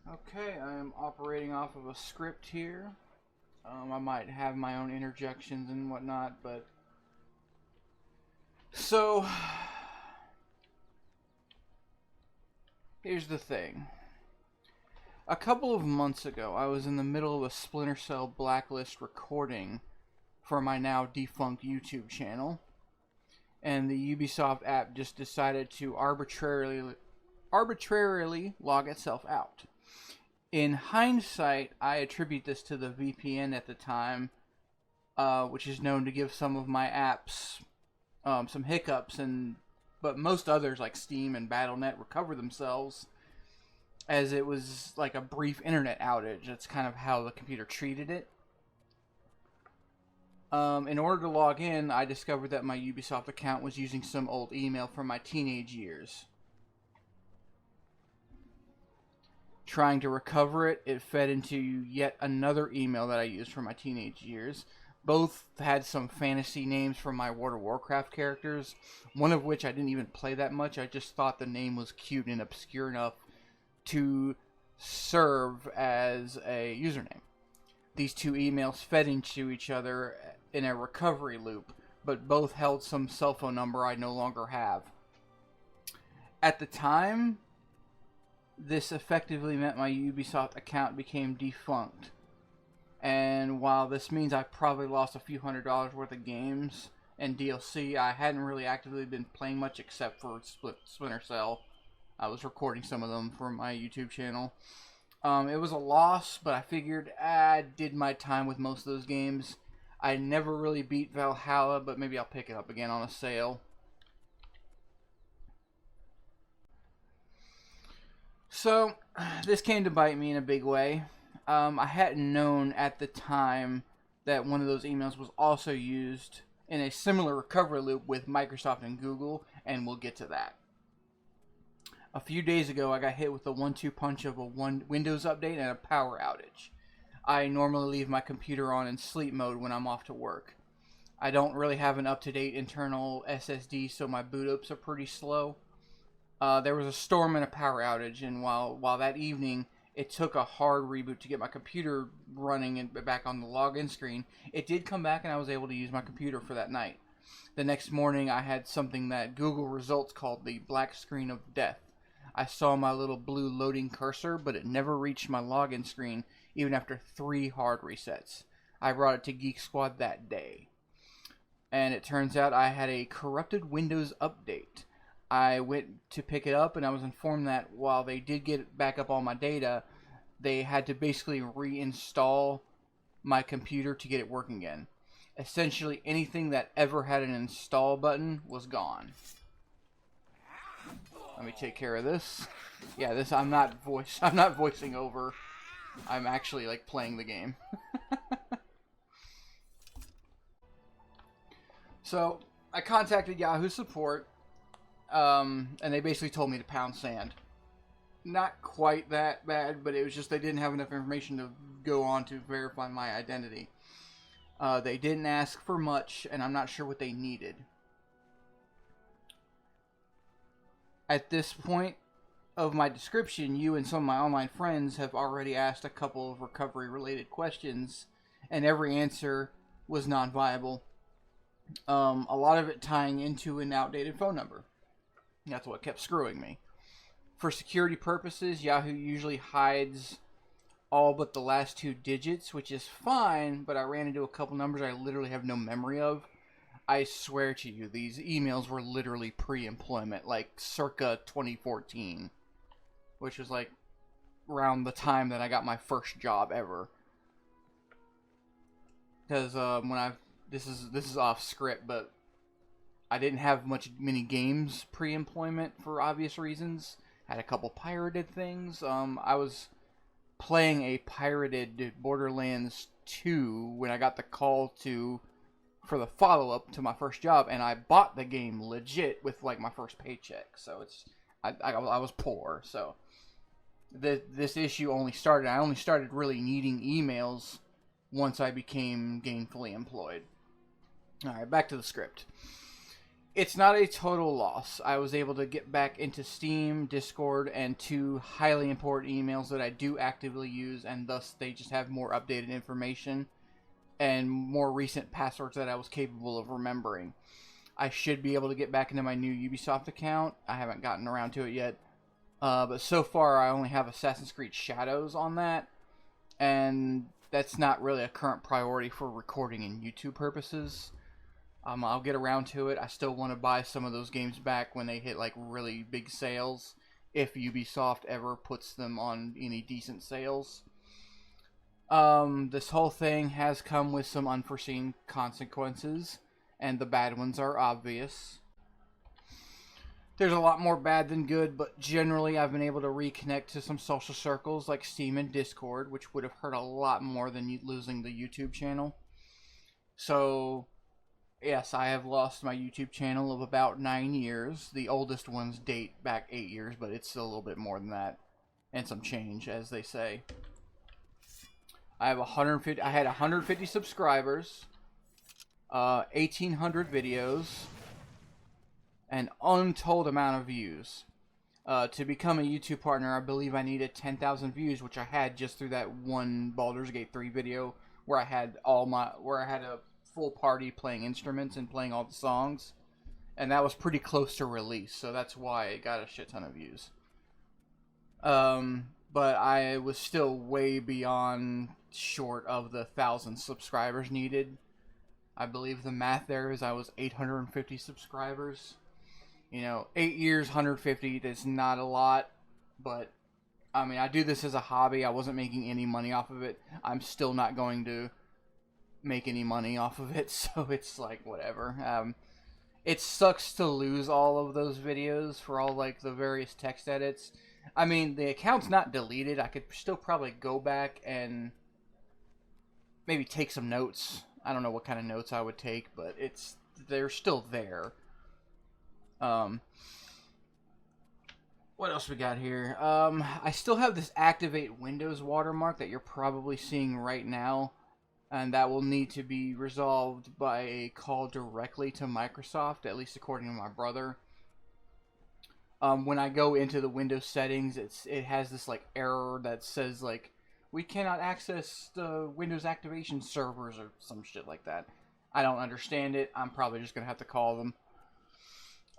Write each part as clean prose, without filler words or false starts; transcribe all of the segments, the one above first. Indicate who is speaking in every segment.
Speaker 1: Okay, I am operating off of a script here. I might have my own interjections and whatnot, but... So... Here's the thing. A couple of months ago, I was in the middle of a Splinter Cell Blacklist recording for my now defunct YouTube channel, and the Ubisoft app just decided to arbitrarily log itself out. In hindsight, I attribute this to the VPN at the time, which is known to give some of my apps some hiccups, but most others like Steam and Battle.net recover themselves, as it was like a brief internet outage. That's kind of how the computer treated it. In order to log in, I discovered that my Ubisoft account was using some old email from my teenage years. Trying to recover it, it fed into yet another email that I used for my teenage years. Both had some fantasy names from my World of Warcraft characters, one of which I didn't even play that much. I just thought the name was cute and obscure enough to serve as a username. These two emails fed into each other in a recovery loop, but both held some cell phone number I no longer have. At the time, this effectively meant my Ubisoft account became defunct. And while this means I probably lost a few $100s worth of games and DLC, I hadn't really actively been playing much except for Splinter Cell. I was recording some of them for my YouTube channel. It was a loss, but I figured I did my time with most of those games. I never really beat Valhalla, but maybe I'll pick it up again on a sale. So, this came to bite me in a big way. I hadn't known at the time that one of those emails was also used in a similar recovery loop with Microsoft and Google, and we'll get to that. A few days ago, I got hit with a 1-2 punch of a Windows update and a power outage. I normally leave my computer on in sleep mode when I'm off to work. I don't really have an up-to-date internal SSD, so my boot ups are pretty slow. There was a storm and a power outage, and while that evening it took a hard reboot to get my computer running and back on the login screen, it did come back and I was able to use my computer for that night. The next morning I had something that Google results called the black screen of death. I saw my little blue loading cursor, but it never reached my login screen even after 3 hard resets. I brought it to Geek Squad that day, and it turns out I had a corrupted Windows update. I went to pick it up, and I was informed that while they did get back up all my data, they had to basically reinstall my computer to get it working again. Essentially, anything that ever had an install button was gone. Let me take care of this. Yeah, this I'm not voicing over. I'm actually like playing the game. So I contacted Yahoo support. And they basically told me to pound sand. Not quite that bad, but it was just they didn't have enough information to go on to verify my identity. They didn't ask for much, and I'm not sure what they needed. At this point of my description, you and some of my online friends have already asked a couple of recovery-related questions, and every answer was non-viable. A lot of it tying into an outdated phone number. That's what kept screwing me. For security purposes, Yahoo usually hides all but the last 2 digits, which is fine, but I ran into a couple numbers I literally have no memory of. I swear to you, these emails were literally pre-employment, like circa 2014, which was like around the time that I got my first job ever. Because this is off script, but I didn't have many games pre-employment for obvious reasons. Had a couple pirated things. I was playing a pirated Borderlands 2 when I got the call for the follow-up to my first job, and I bought the game legit with like my first paycheck. So I was poor. So this issue only started. I only started really needing emails once I became gainfully employed. All right, back to the script. It's not a total loss. I was able to get back into Steam, Discord, and two highly important emails that I do actively use, and thus they just have more updated information and more recent passwords that I was capable of remembering. I should be able to get back into my new Ubisoft account. I haven't gotten around to it yet. But so far I only have Assassin's Creed Shadows on that, and that's not really a current priority for recording and YouTube purposes. I'll get around to it. I still want to buy some of those games back when they hit like really big sales, if Ubisoft ever puts them on any decent sales. This whole thing has come with some unforeseen consequences, and the bad ones are obvious. There's a lot more bad than good, but generally I've been able to reconnect to some social circles like Steam and Discord, which would have hurt a lot more than losing the YouTube channel. So, yes, I have lost my YouTube channel of about 9 years. The oldest ones date back 8 years, but it's still a little bit more than that. And some change, as they say. I had 150 subscribers, 1,800 videos, an untold amount of views. To become a YouTube partner, I believe I needed 10,000 views, which I had just through that one Baldur's Gate 3 video where I had a full party playing instruments and playing all the songs, and that was pretty close to release, so that's why it got a shit ton of views. But I was still way beyond short of the 1,000 subscribers needed. I believe the math there is I was 850 subscribers. 8 years, 150, that's not a lot, but, I mean, I do this as a hobby. I wasn't making any money off of it. I'm still not going to make any money off of it, so it's like, whatever. It sucks to lose all of those videos for all, like, the various text edits. I mean, the account's not deleted. I could still probably go back and maybe take some notes. I don't know what kind of notes I would take, but they're still there. What else we got here? I still have this activate Windows watermark that you're probably seeing right now, and that will need to be resolved by a call directly to Microsoft, at least according to my brother. When I go into the Windows settings, it has this like error that says like, we cannot access the Windows activation servers or some shit like that. I don't understand it. I'm probably just gonna have to call them.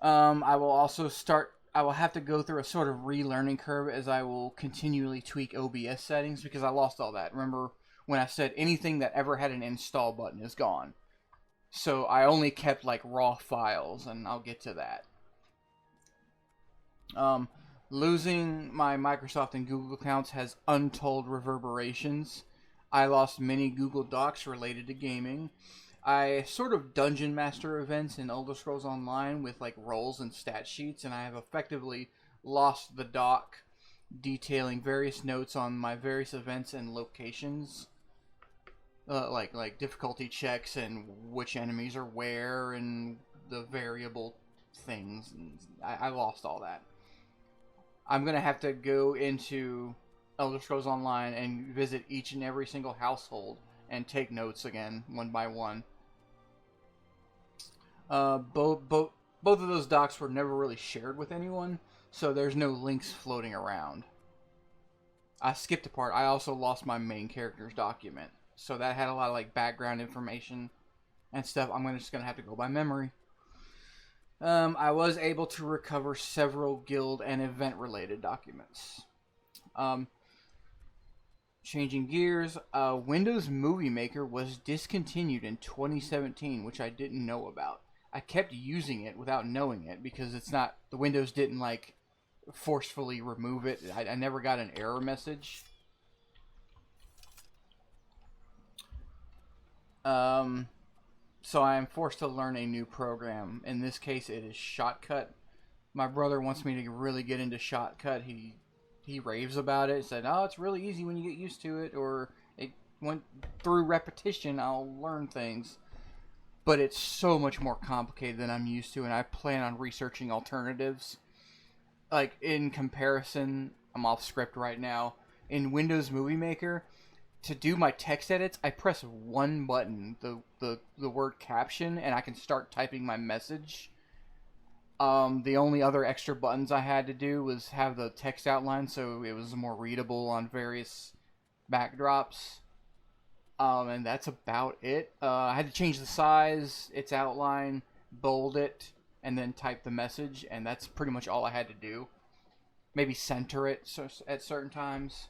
Speaker 1: I will have to go through a sort of relearning curve as I will continually tweak OBS settings because I lost all that. Remember when I said anything that ever had an install button is gone? So I only kept like raw files, and I'll get to that. Losing my Microsoft and Google accounts has untold reverberations. I lost many Google Docs related to gaming. I sort of dungeon master events in Elder Scrolls Online with like roles and stat sheets, and I have effectively lost the doc detailing various notes on my various events and locations, like difficulty checks and which enemies are where and the variable things. I lost all that. I'm going to have to go into Elder Scrolls Online and visit each and every single household and take notes again, one by one. Both of those docs were never really shared with anyone, so there's no links floating around. I skipped a part. I also lost my main character's document, so that had a lot of like background information and stuff. I'm just going to have to go by memory. I was able to recover several guild and event-related documents. Changing gears, Windows Movie Maker was discontinued in 2017, which I didn't know about. I kept using it without knowing it because the Windows didn't like forcefully remove it. I never got an error message. So I am forced to learn a new program. In this case, it is Shotcut. My brother wants me to really get into Shotcut. He raves about it. He said, "Oh, it's really easy when you get used to it," or "It went through repetition. I'll learn things." But it's so much more complicated than I'm used to, and I plan on researching alternatives. Like in comparison, I'm off script right now. In Windows Movie Maker, to do my text edits, I press one button, the word caption, and I can start typing my message. The only other extra buttons I had to do was have the text outline so it was more readable on various backdrops. And that's about it. I had to change the size, its outline, bold it, and then type the message, and that's pretty much all I had to do. Maybe center it at certain times.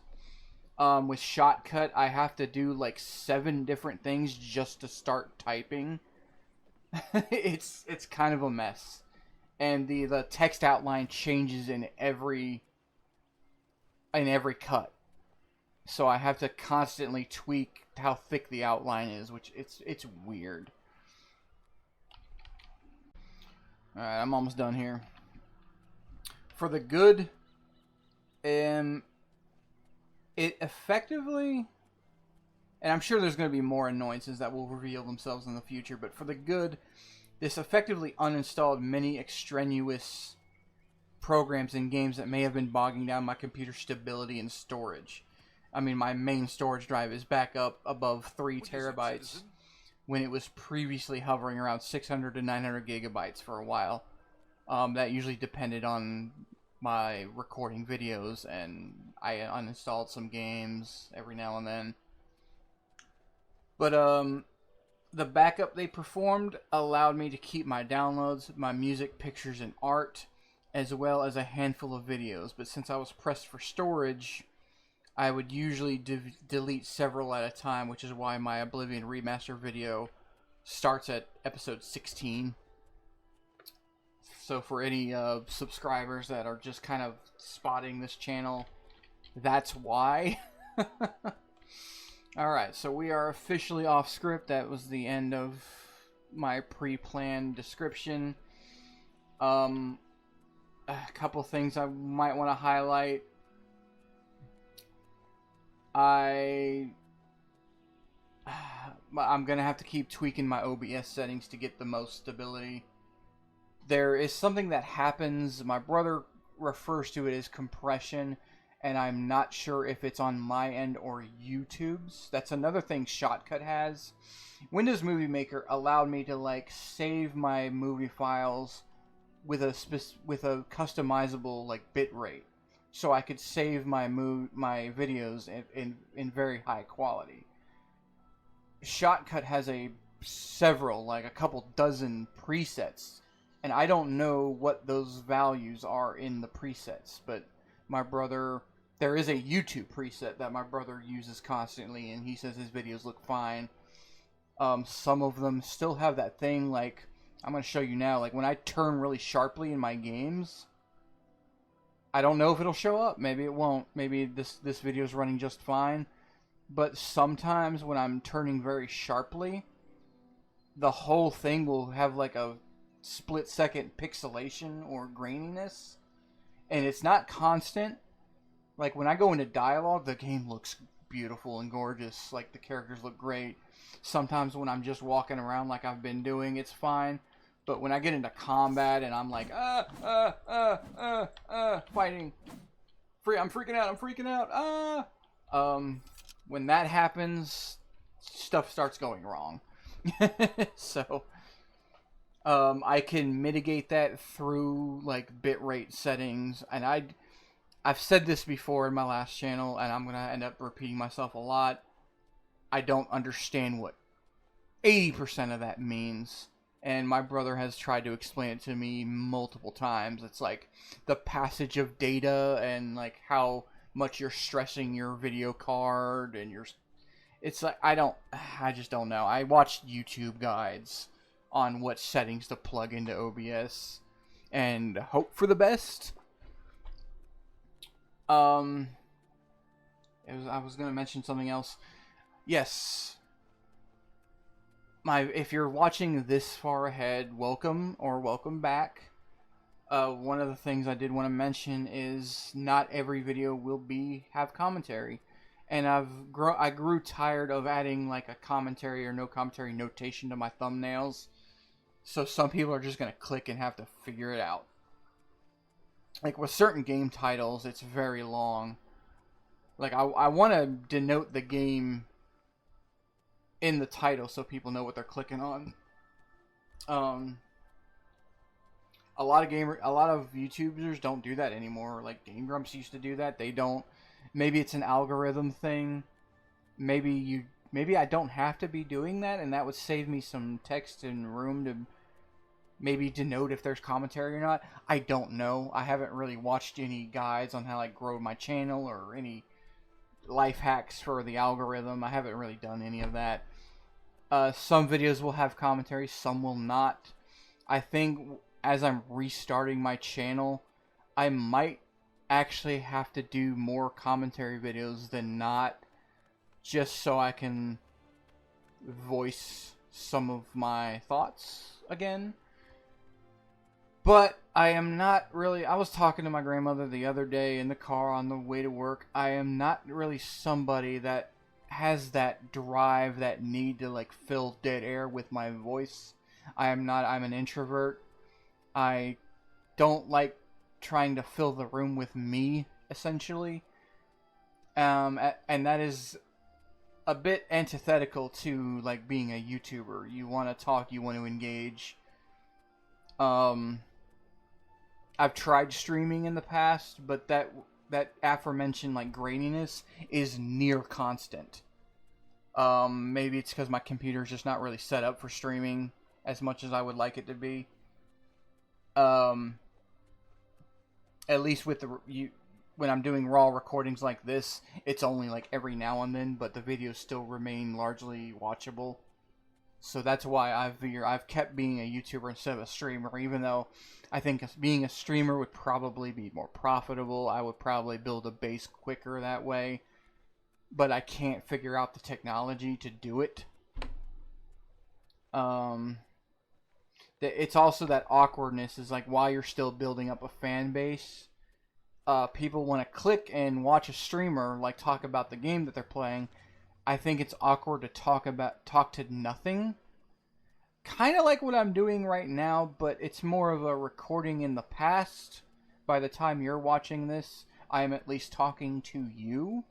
Speaker 1: With Shotcut, I have to do like 7 different things just to start typing. it's kind of a mess, and the text outline changes in every cut, so I have to constantly tweak how thick the outline is, which it's weird. All right, I'm almost done here. For the good, it effectively, and I'm sure there's going to be more annoyances that will reveal themselves in the future, but for the good, this effectively uninstalled many extraneous programs and games that may have been bogging down my computer stability and storage. I mean, my main storage drive is back up above 3 terabytes when it was previously hovering around 600 to 900 gigabytes for a while. That usually depended on my recording videos, and I uninstalled some games every now and then. But the backup they performed allowed me to keep my downloads, my music, pictures, and art, as well as a handful of videos. But since I was pressed for storage, I would usually delete several at a time, which is why my Oblivion Remaster video starts at episode 16. So for any subscribers that are just kind of spotting this channel, that's why. Alright, so we are officially off script. That was the end of my pre-planned description. A couple things I might want to highlight. I'm going to have to keep tweaking my OBS settings to get the most stability. There is something that happens, my brother refers to it as compression, and I'm not sure if it's on my end or YouTube's. That's another thing Shotcut has. Windows Movie Maker allowed me to like save my movie files with a customizable like bit rate, so I could save my videos in very high quality. Shotcut has a couple dozen presets, and I don't know what those values are in the presets, but my brother, there is a YouTube preset that my brother uses constantly, and he says his videos look fine. Some of them still have that thing, like, I'm going to show you now, like when I turn really sharply in my games, I don't know if it'll show up. Maybe it won't. Maybe this video is running just fine. But sometimes when I'm turning very sharply, the whole thing will have like a split-second pixelation or graininess. And it's not constant. Like when I go into dialogue, the game looks beautiful and gorgeous. Like the characters look great. Sometimes when I'm just walking around like I've been doing, it's fine. But when I get into combat and I'm like, fighting, I'm freaking out, when that happens, stuff starts going wrong. So, I can mitigate that through like bitrate settings, and I've said this before in my last channel, and I'm gonna end up repeating myself a lot. I don't understand what 80% of that means. And my brother has tried to explain it to me multiple times. It's like the passage of data and like how much you're stressing your video card and it's like I just don't know. I watched YouTube guides on what settings to plug into OBS and hope for the best. I was going to mention something else. Yes. If you're watching this far ahead, welcome or welcome back. One of the things I did want to mention is not every video will have commentary, and I grew tired of adding like a commentary or no commentary notation to my thumbnails. So some people are just gonna click and have to figure it out. Like with certain game titles, it's very long. Like I want to denote the game in the title so people know what they're clicking on. a lot of YouTubers don't do that anymore. Like Game Grumps used to do that. They don't. Maybe it's an algorithm thing. Maybe I don't have to be doing that, and that would save me some text and room to maybe denote if there's commentary or not. I don't know. I haven't really watched any guides on how to like grow my channel or any life hacks for the algorithm. I haven't really done any of that. Some videos will have commentary, some will not. I think as I'm restarting my channel, I might actually have to do more commentary videos than not, just so I can voice some of my thoughts again. But I am not really... I was talking to my grandmother the other day in the car on the way to work. I am not really somebody that has that drive, that need to like fill dead air with my voice. I'm an introvert. I don't like trying to fill the room with me, essentially. And that is a bit antithetical to like being a YouTuber. You want to talk, you want to engage. I've tried streaming in the past, but that aforementioned like graininess is near constant. Maybe it's because my computer's just not really set up for streaming as much as I would like it to be. At least with when I'm doing raw recordings like this, it's only like every now and then, but the videos still remain largely watchable. So that's why I've kept being a YouTuber instead of a streamer, even though I think being a streamer would probably be more profitable. I would probably build a base quicker that way, but I can't figure out the technology to do it. It's also that awkwardness is like while you're still building up a fan base, people want to click and watch a streamer like talk about the game that they're playing. I think it's awkward to talk to nothing. Kind of like what I'm doing right now, but it's more of a recording in the past. By the time you're watching this, I am at least talking to you.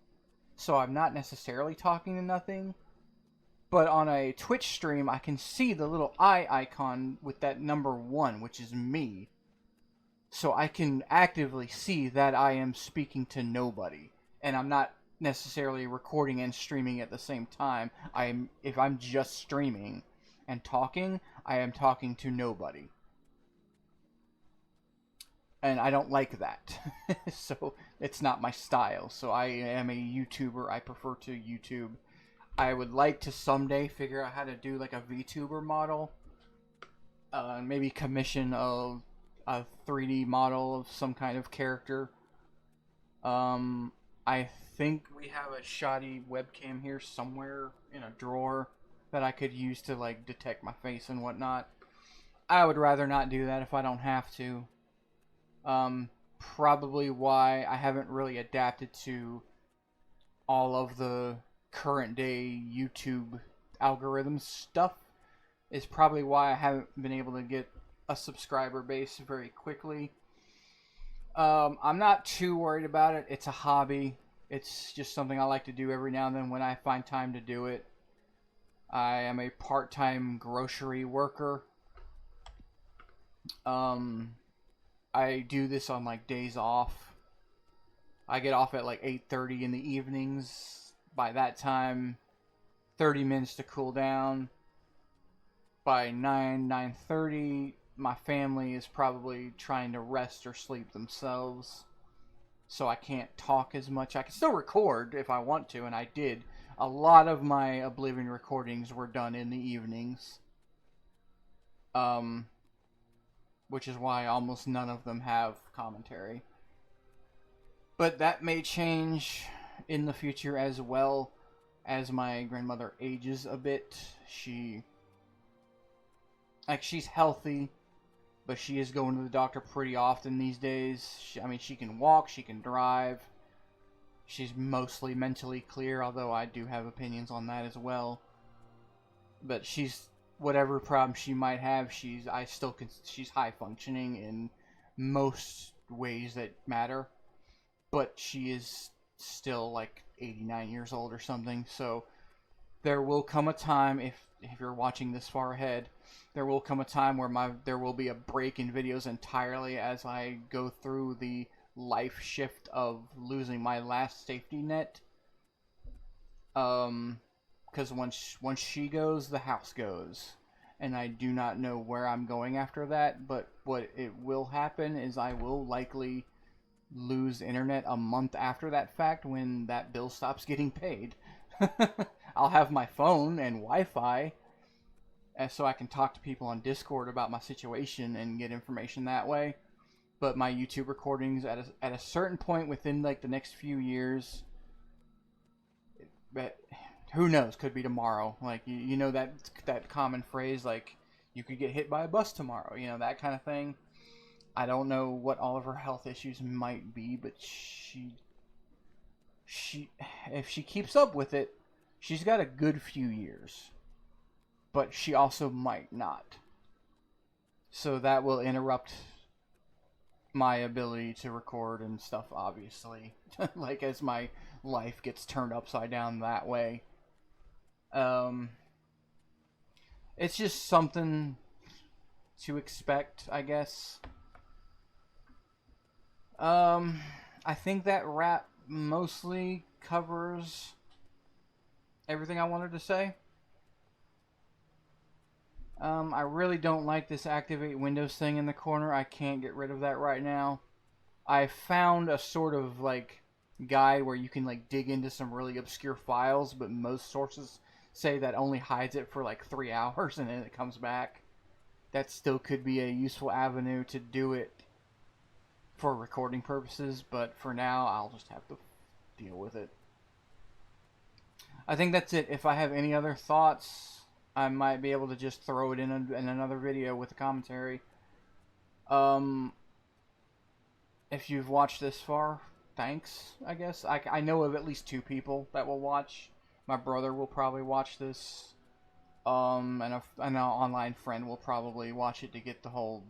Speaker 1: So I'm not necessarily talking to nothing. But on a Twitch stream, I can see the little eye icon with that number 1, which is me. So I can actively see that I am speaking to nobody. And I'm not necessarily recording and streaming at the same time. If I'm just streaming and talking, I am talking to nobody. And I don't like that. So it's not my style. So I am a YouTuber. I prefer to YouTube. I would like to someday figure out how to do like a VTuber model. Maybe commission a 3D model of some kind of character. I think we have a shoddy webcam here somewhere in a drawer that I could use to like detect my face and whatnot. I would rather not do that if I don't have to. Probably why I haven't really adapted to all of the current day YouTube algorithm stuff is probably why I haven't been able to get a subscriber base very quickly. I'm not too worried about it. It's a hobby. It's just something I like to do every now and then when I find time to do it. I am a part-time grocery worker. I do this on like days off. I get off at like 8:30 in the evenings. By that time, 30 minutes to cool down. By 9:30, my family is probably trying to rest or sleep themselves. So I can't talk as much. I can still record if I want to, and I did. A lot of my Oblivion recordings were done in the evenings. Which is why almost none of them have commentary. But that may change in the future as well as my grandmother ages a bit. She's healthy, but she is going to the doctor pretty often these days. She can walk, she can drive. She's mostly mentally clear, although I do have opinions on that as well. But whatever problem she might have, she's high functioning in most ways that matter. But she is still like 89 years old or something, so there will come a time, if you're watching this far ahead, there will come a time where there will be a break in videos entirely as I go through the life shift of losing my last safety net. Because once she goes, the house goes, and I do not know where I'm going after that. But what it will happen is I will likely lose internet a month after that fact when that bill stops getting paid. I'll have my phone and Wi-Fi, and so I can talk to people on Discord about my situation and get information that way. But my YouTube recordings at a certain point within like the next few years, but who knows? Could be tomorrow. Like you know that common phrase, like you could get hit by a bus tomorrow. You know, that kind of thing. I don't know what all of her health issues might be, but she if she keeps up with it, she's got a good few years. But she also might not. So that will interrupt my ability to record and stuff, obviously. Like as my life gets turned upside down that way. It's just something to expect, I guess. I think that wrap mostly covers everything I wanted to say. I really don't like this activate Windows thing in the corner. I can't get rid of that right now. I found a sort of like guide where you can like dig into some really obscure files, but most sources say that only hides it for like 3 hours and then it comes back. That still could be a useful avenue to do it for recording purposes, but for now I'll just have to deal with it. I think that's it. If I have any other thoughts, I might be able to just throw it in another video with a commentary. If you've watched this far, thanks, I guess. I know of at least 2 people that will watch. My brother will probably watch this. And an online friend will probably watch it to get the whole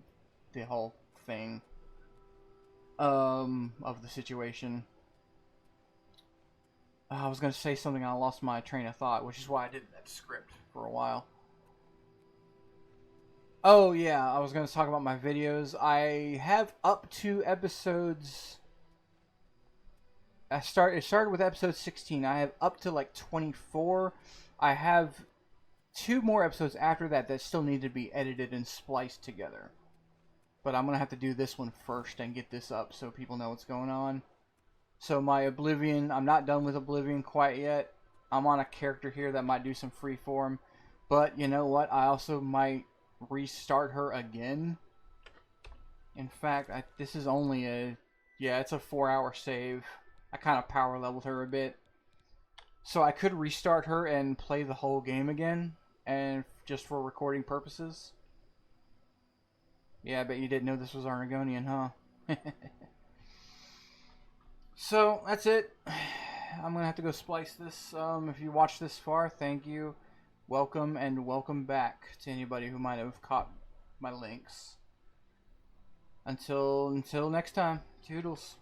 Speaker 1: thing of the situation. I was going to say something and I lost my train of thought, which is why I did that script for a while. Oh yeah, I was going to talk about my videos. I have up to episodes... It started with episode 16. I have up to like 24. I have 2 more episodes after that still need to be edited and spliced together. But I'm going to have to do this one first and get this up so people know what's going on. So my Oblivion, I'm not done with Oblivion quite yet. I'm on a character here that might do some freeform. But you know what? I also might restart her again. In fact, this is only it's a 4-hour save. I kind of power leveled her a bit. So I could restart her and play the whole game again. And just for recording purposes. Yeah, I bet you didn't know this was Argonian, huh? So, that's it. I'm going to have to go splice this. If you watched this far, thank you. Welcome, and welcome back to anybody who might have caught my links. Until next time, toodles.